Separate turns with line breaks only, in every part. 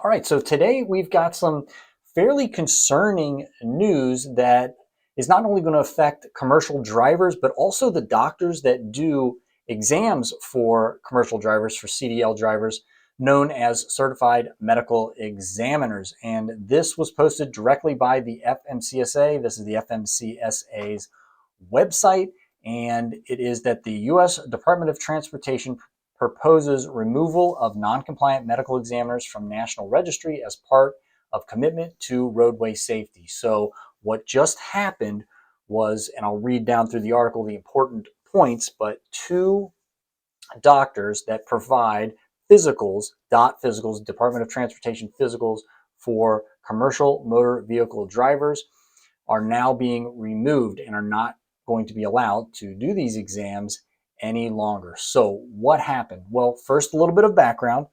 All right, so today we've got some fairly concerning news that is not only going to affect commercial drivers, but also the doctors that do exams for commercial drivers, for CDL drivers, known as certified medical examiners. And this was posted directly by the FMCSA. This is the FMCSA's website, and it is that the U.S. Department of Transportation proposes removal of non-compliant medical examiners from National Registry as part of commitment to roadway safety. So what just happened was, and I'll read down through the article the important points, but two doctors that provide physicals, DOT physicals, Department of Transportation physicals for commercial motor vehicle drivers are now being removed and are not going to be allowed to do these exams any longer. So what happened? Well, first, a little bit of background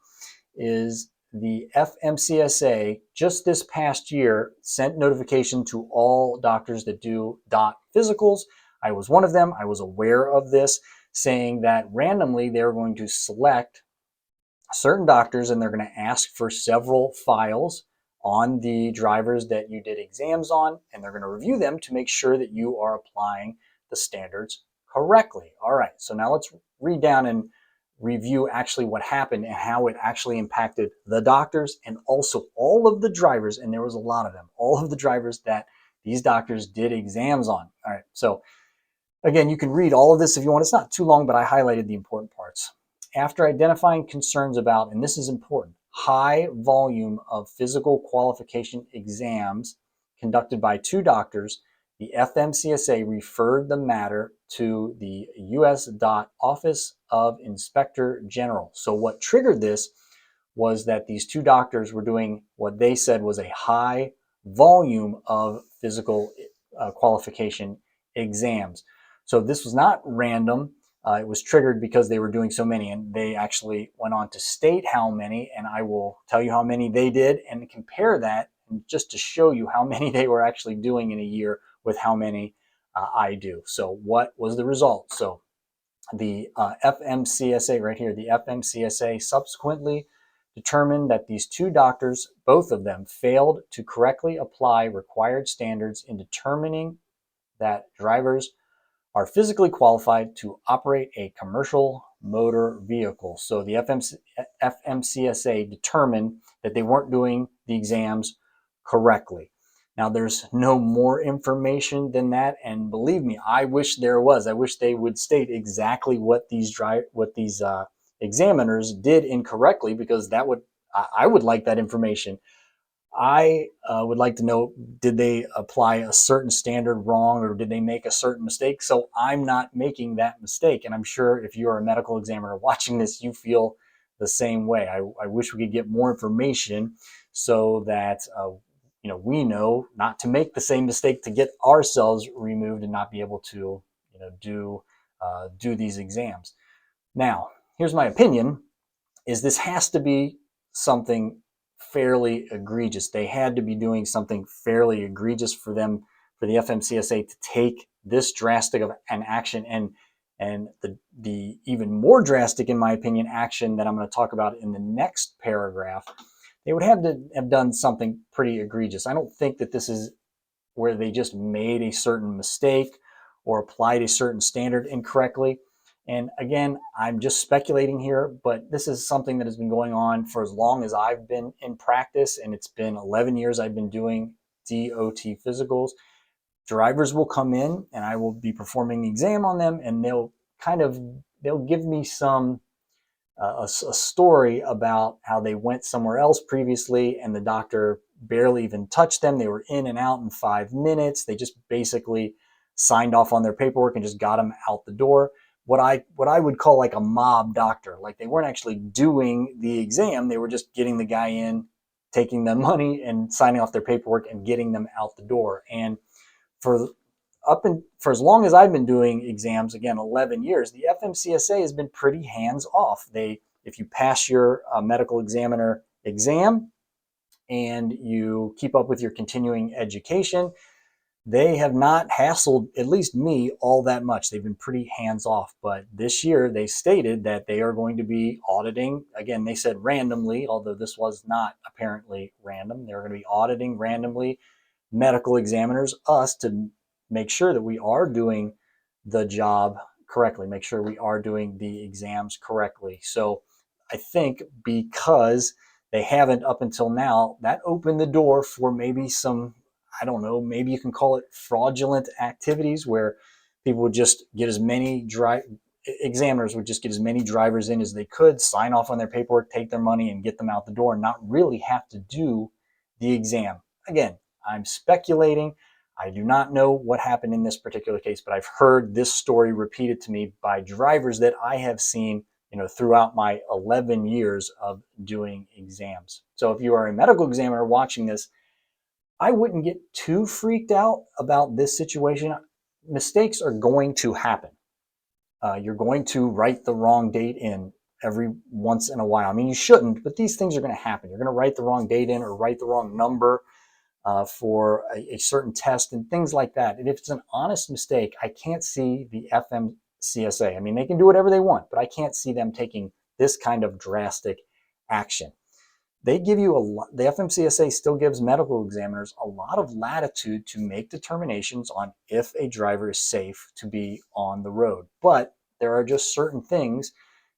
is the FMCSA just this past year sent notification to all doctors that do DOT physicals. I was one of them. I was aware of this, saying that randomly they're going to select certain doctors and they're going to ask for several files on the drivers that you did exams on, and they're going to review them to make sure that you are applying the standards correctly. All right, so now let's read down and review actually what happened and how it actually impacted the doctors and also all of the drivers, and there was a lot of them, all of the drivers that these doctors did exams on. All right, so again, you can read all of this if you want. It's not too long, but I highlighted the important parts. After identifying concerns about, and this is important, high volume of physical qualification exams conducted by two doctors, the FMCSA referred the matter to the US DOT Office of Inspector General. So what triggered this was that these two doctors were doing what they said was a high volume of physical qualification exams. So this was not random. It was triggered because they were doing so many, and they actually went on to state how many, and I will tell you how many they did and compare that just to show you how many they were actually doing in a year with how many I do. So what was the result? So the FMCSA right here, the FMCSA subsequently determined that these two doctors, both of them, failed to correctly apply required standards in determining that drivers are physically qualified to operate a commercial motor vehicle. So the FMCSA determined that they weren't doing the exams correctly. Now, there's no more information than that, and believe me, I wish there was. I wish they would state exactly what these examiners did incorrectly, because I would like that information. I would like to know, did they apply a certain standard wrong, or did they make a certain mistake? So I'm not making that mistake. And I'm sure if you're a medical examiner watching this, you feel the same way. I wish we could get more information so that we know not to make the same mistake, to get ourselves removed and not be able to do these exams. Now, here's my opinion: is this has to be something fairly egregious. They had to be doing something fairly egregious for the FMCSA to take this drastic of an action, and the even more drastic, in my opinion, action that I'm going to talk about in the next paragraph. They would have to have done something pretty egregious. I don't think that this is where they just made a certain mistake or applied a certain standard incorrectly. And again, I'm just speculating here, but this is something that has been going on for as long as I've been in practice, and it's been 11 years I've been doing DOT physicals. Drivers will come in and I will be performing the exam on them, and they'll give me a story about how they went somewhere else previously and the doctor barely even touched them. They were in and out in 5 minutes. They just basically signed off on their paperwork and just got them out the door. What I would call like a mob doctor. Like, they weren't actually doing the exam. They were just getting the guy in, taking the money and signing off their paperwork and getting them out the door. And for for as long as I've been doing exams, again, 11 years, the FMCSA has been pretty hands off. If you pass your medical examiner exam and you keep up with your continuing education, They have not hassled, at least me, all that much. They've been pretty hands off. But this year, they stated that they are going to be auditing. Again, they said randomly, although this was not apparently random. They're going to be auditing randomly medical examiners, us, to make sure that we are doing the job correctly, make sure we are doing the exams correctly. So I think because they haven't up until now, that opened the door for maybe some, I don't know, maybe you can call it fraudulent activities where people would just get as many examiners would just get as many drivers in as they could, sign off on their paperwork, take their money, and get them out the door, and not really have to do the exam. Again, I'm speculating. I do not know what happened in this particular case, but I've heard this story repeated to me by drivers that I have seen, throughout my 11 years of doing exams. So if you are a medical examiner watching this, I wouldn't get too freaked out about this situation. Mistakes are going to happen. You're going to write the wrong date in every once in a while. I mean, you shouldn't, but these things are going to happen. You're going to write the wrong date in or write the wrong number for a certain test and things like that. And if it's an honest mistake, I can't see the FMCSA. I mean, they can do whatever they want, but I can't see them taking this kind of drastic action. They give you the FMCSA still gives medical examiners a lot of latitude to make determinations on if a driver is safe to be on the road. But there are just certain things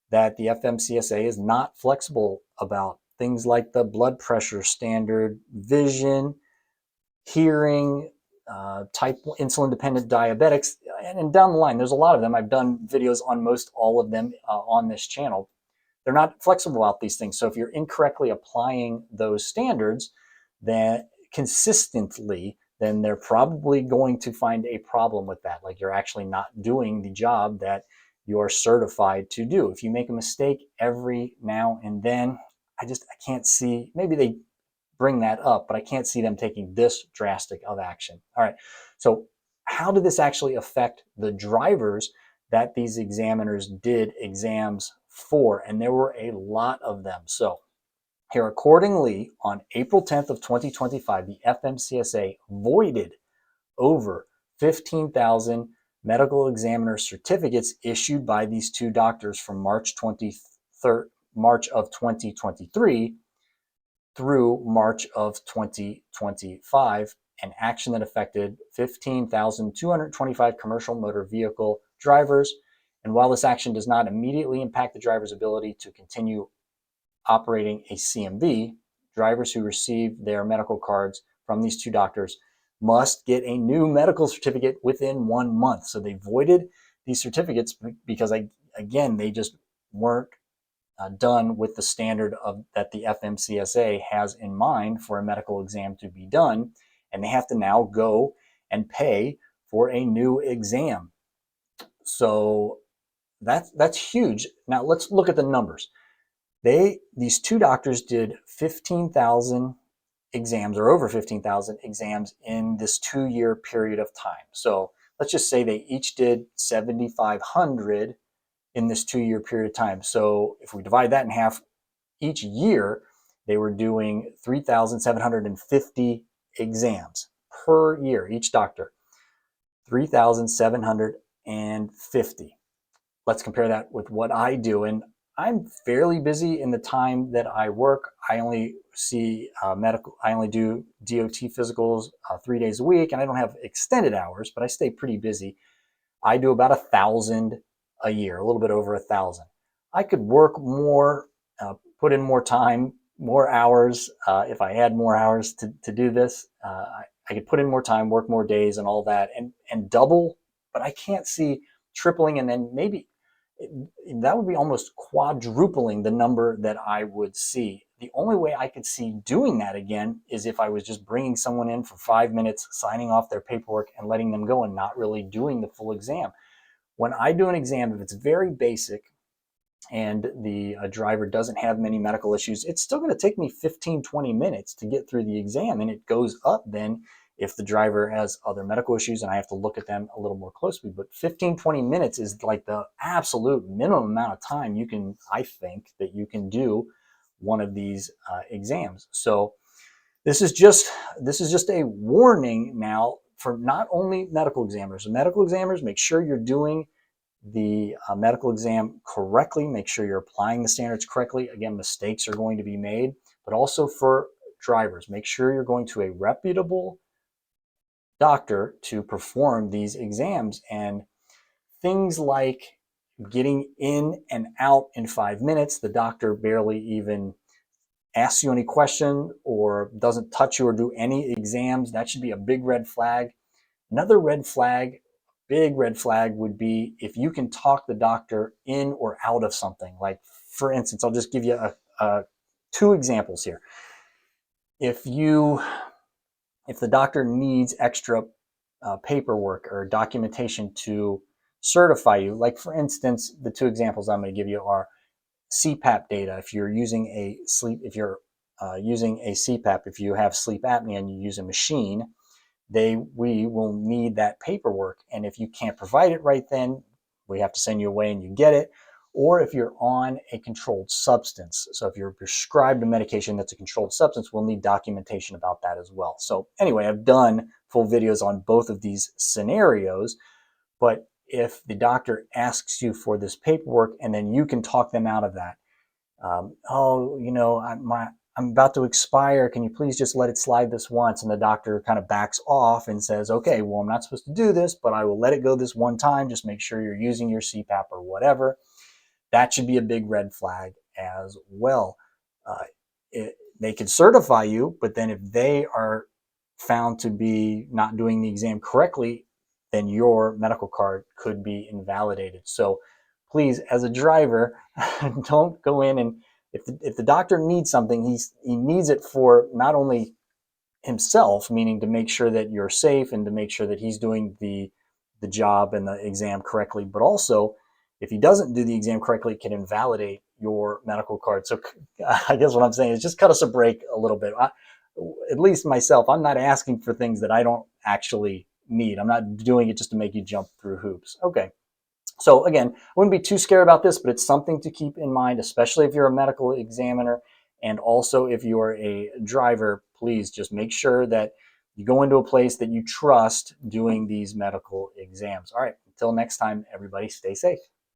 that the FMCSA is not flexible about. Things like the blood pressure standard, vision, hearing, type insulin dependent diabetics, and down the line, there's a lot of them. I've done videos on most all of them on this channel. They're not flexible about these things. So if you're incorrectly applying those standards then consistently, then they're probably going to find a problem with that. Like you're actually not doing the job that you're certified to do. If you make a mistake every now and then, I can't see, maybe they bring that up, but I can't see them taking this drastic of action. All right. So how did this actually affect the drivers that these examiners did exams for? And there were a lot of them. So here, accordingly, on April 10th of 2025, the FMCSA voided over 15,000 medical examiner certificates issued by these two doctors from March of 2023 through March of 2025, an action that affected 15,225 commercial motor vehicle drivers. And while this action does not immediately impact the driver's ability to continue operating a CMV, drivers who receive their medical cards from these two doctors must get a new medical certificate within 1 month. So they voided these certificates because, again, they just weren't done with the standard that the FMCSA has in mind for a medical exam to be done, and they have to now go and pay for a new exam. So that's huge. Now let's look at the numbers. These two doctors did 15,000 exams or over 15,000 exams in this 2-year period of time. So let's just say they each did 7,500 in this 2-year period of time. So if we divide that in half, each year they were doing 3,750 exams per year, each doctor. 3,750. Let's compare that with what I do. And I'm fairly busy in the time that I work. I only see I only do DOT physicals 3 days a week, and I don't have extended hours, but I stay pretty busy. I do about 1,000 a year, a little bit over 1,000. I could work more, put in more time, more hours. If I had more hours to do this, I could put in more time, work more days and all that, and double, but I can't see tripling, and then maybe that would be almost quadrupling the number that I would see. The only way I could see doing that again is if I was just bringing someone in for 5 minutes, signing off their paperwork and letting them go and not really doing the full exam. When I do an exam, if it's very basic and the driver doesn't have many medical issues, it's still going to take me 15, 20 minutes to get through the exam. And it goes up then if the driver has other medical issues and I have to look at them a little more closely. But 15, 20 minutes is like the absolute minimum amount of time I think, that you can do one of these exams. So this is just a warning now for not only medical examiners, make sure you're doing the medical exam correctly. Make sure you're applying the standards correctly. Again, mistakes are going to be made, but also for drivers, make sure you're going to a reputable doctor to perform these exams. And things like getting in and out in 5 minutes, the doctor barely even asks you any question or doesn't touch you or do any exams, that should be a big red flag. Another red flag, big red flag, would be if you can talk the doctor in or out of something. Like, for instance, I'll just give you two examples here. If the doctor needs extra paperwork or documentation to certify you, like for instance, the two examples I'm going to give you are CPAP data. If you're using a using a CPAP, if you have sleep apnea and you use a machine, we will need that paperwork. And if you can't provide it right then, we have to send you away and you get it. Or if you're on a controlled substance. So if you're prescribed a medication that's a controlled substance, we'll need documentation about that as well. So anyway, I've done full videos on both of these scenarios, but if the doctor asks you for this paperwork and then you can talk them out of that, I'm about to expire. Can you please just let it slide this once? And the doctor kind of backs off and says, okay, well, I'm not supposed to do this, but I will let it go this one time. Just make sure you're using your CPAP or whatever. That should be a big red flag as well. They could certify you, but then if they are found to be not doing the exam correctly, then your medical card could be invalidated. So please, as a driver, don't go in and if the doctor needs something, he needs it for not only himself, meaning to make sure that you're safe and to make sure that he's doing the job and the exam correctly, but also if he doesn't do the exam correctly, it can invalidate your medical card. So I guess what I'm saying is just cut us a break a little bit. At least myself, I'm not asking for things that I don't actually need. I'm not doing it just to make you jump through hoops. Okay. So again, I wouldn't be too scared about this, but it's something to keep in mind, especially if you're a medical examiner and also if you're a driver. Please just make sure that you go into a place that you trust doing these medical exams. All right, until next time, everybody stay safe.